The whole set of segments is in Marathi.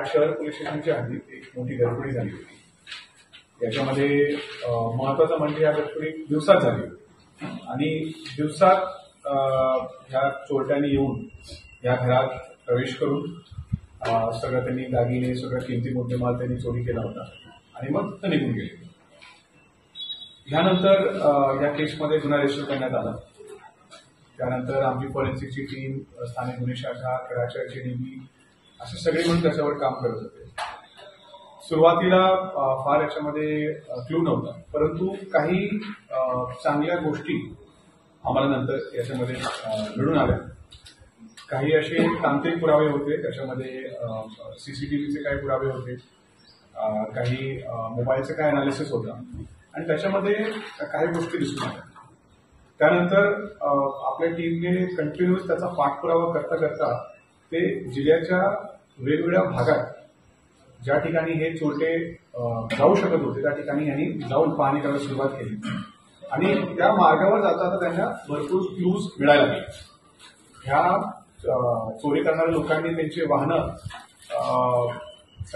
घाट शहर पोलीस स्टेशनच्या हद्दीत एक मोठी गडबडी झाली होती। याच्यामध्ये महत्वाचं म्हणजे या गडबडी दिवसात झाली होती आणि दिवसात ह्या चोरट्यांनी येऊन या घरात प्रवेश करून सगळं त्यांनी दागिने सगळं किमती मुद्देमाल त्यांनी चोरी केला होता आणि मग ते निघून गेले। ह्यानंतर या केसमध्ये गुन्हा रजिस्टर करण्यात आला। त्यानंतर आमची फॉरेन्सिकची टीम, स्थानिक गुन्हे शाखा, कराच्याची डीबी असे सगळे म्हणून त्याच्यावर काम करत होते। सुरुवातीला फार याच्यामध्ये क्लू नव्हता, परंतु काही चांगल्या गोष्टी आम्हाला नंतर याच्यामध्ये मिळून आल्या। काही असे तांत्रिक पुरावे होते, त्याच्यामध्ये सीसीटीव्हीचे काही पुरावे होते, काही मोबाईलचं काय अनालिसिस होता आणि त्याच्यामध्ये काही गोष्टी दिसून आल्या। त्यानंतर आपल्या टीमने कंटिन्यूअस त्याचा पाठपुरावा करता करता ते जिल्ह्याच्या वेगवेगळ्या भागात ज्या ठिकाणी हे चोरटे जाऊ शकत होते त्या ठिकाणी यांनी जाऊन पाहणी करायला सुरुवात केली आणि त्या मार्गावर जाता त्यांना भरपूर क्लूज मिळायला लागले। ह्या चोरी करणाऱ्या लोकांनी त्यांची वाहनं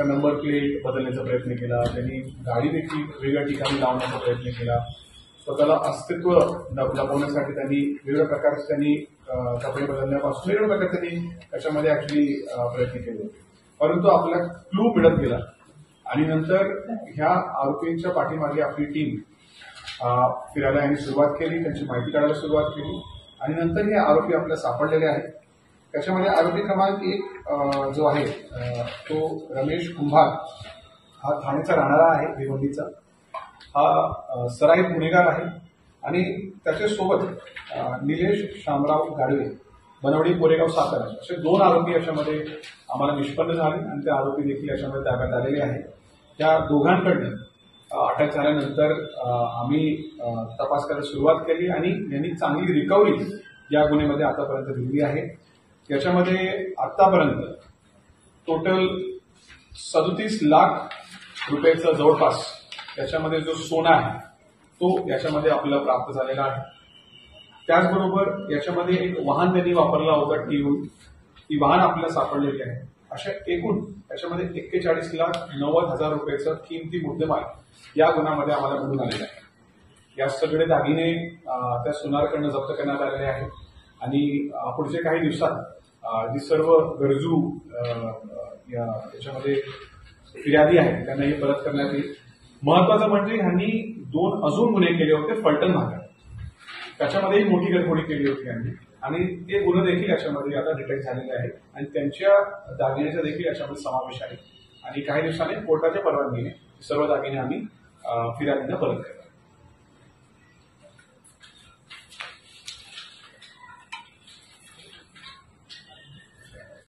नंबर प्लेट बदलण्याचा प्रयत्न केला, त्यांनी गाडी देखील वेगळ्या ठिकाणी लावण्याचा प्रयत्न केला, स्वतःला अस्तित्व लपवण्यासाठी त्यांनी वेगवेगळ्या प्रकारचे त्यांनी कपडे बदलण्यापासून वेगवेगळ्या प्रकारे त्यांनी त्याच्यामध्ये ऍक्च्युली प्रयत्न केले होते। परंतु आपला क्लू मिळत गेला आणि नंतर ह्या आरोपींच्या पाठीमागे आपली टीम फिरायला यांनी सुरुवात केली, त्यांची माहिती काढायला सुरुवात केली आणि नंतर हे आरोपी आपल्याला सापडलेले आहेत। त्याच्यामध्ये आरोपी क्रमांक 1 जो आहे तो रमेश कुंभार, हा ठाण्याचा राहणारा आहे, भिवंडीचा। हा सराईत गुन्हेगार आहे आणि त्याच्यासोबत निलेश शामराव गाडवे, बनवडी कोरेगाव सातारा, असे 2 आरोपी याच्यामध्ये आम्हाला निष्पन्न झाले आणि ते आरोपी देखील याच्यामध्ये ताब्यात आलेले आहेत। त्या दोघांकडनं अटक झाल्यानंतर आम्ही तपास करायला सुरुवात केली आणि यांनी चांगली रिकव्हरी या गुन्ह्यामध्ये आतापर्यंत दिली आहे। याच्यामध्ये आतापर्यंत टोटल 37 लाख रुपयाचा जवळपास याच्यामध्ये जो सोना आहे तो याच्यामध्ये आपल्याला प्राप्त झालेला आहे। त्याचबरोबर याच्यामध्ये एक वाहन त्यांनी वापरला होता टीहून, ती वाहन आपल्याला सापडलेली आहे। अशा एकूण याच्यामध्ये 41,90,000 रुपयाचा किमती मुद्देमाल या गुन्ह्यामध्ये आम्हाला मिळून आलेला आहे। या सगळे दागिने त्या सोनारकडनं जप्त करण्यात आलेले आहेत आणि पुढच्या काही दिवसात जी सर्व गरजू याच्यामध्ये फिर्यादी आहेत त्यांना हे परत करण्यात येईल। महत्वाचं म्हणजे ह्यांनी 2 अजून गुन्हे केले होते फलटण भागात, त्याच्यामध्येही मोठी गडबडी केली होती यांनी आणि ते गुन्हे देखील याच्यामध्ये आता डिटेक्ट झालेले आहेत आणि त्यांच्या दागिन्याचा देखील याच्यामध्ये समावेश आहे आणि काही दिवसांनी कोर्टाच्या परवानगीने सर्व दागिने आम्ही फिर्यादींना परत करणार।